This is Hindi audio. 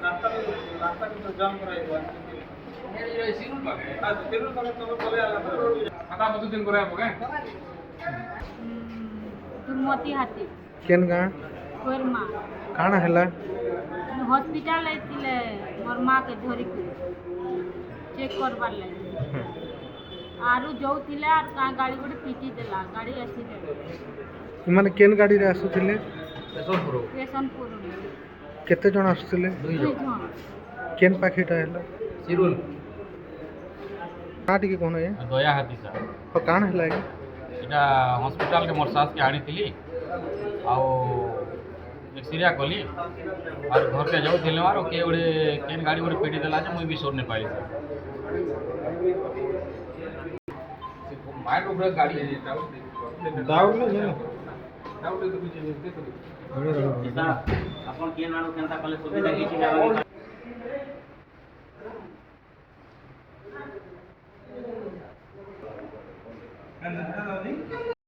रास्ता भी तो जाम कराइबो ये सिरुल बागे सिरुल बागे तो बोले आला खाता बहुत दिन करे होगे दुर्मती हाथी केन गाँ कोरमा काଣା ହେଲା हॉस्पिटल आइतिले मोर माँ के धरी के चेक करबार लगे आरु जाउतिले आर का गाड़ी गोटे पीटी देला गाड़ी एक्सीडेंट ମାନେ କେନ୍ ଗାଡ଼ିରେ ଆସୁଥିଲେ पेशनपुर କେତେ ଜଣ ଆସୁଥିଲେ दुई जन କେନ୍ ପାଖେଟା ହେଲା सिरुल କାଣା ଟିକେ କହୁନ दया हाथी सा ତ କାଣା ହେଲା ଆଜ୍ଞା इटा हॉस्पिटल के मोर सास के आनी थी आउ एक्सरे कली और घर के जाऊ थिले मारो के गोटे केन गाड़ी गोटे पीटी देला जे मुई भी सोर ने पाइली माइंड ऊपर गाड़ी है ଦାଉଡ଼ ନା अपन के नाडो केनता कले सुविधा किछि जाबा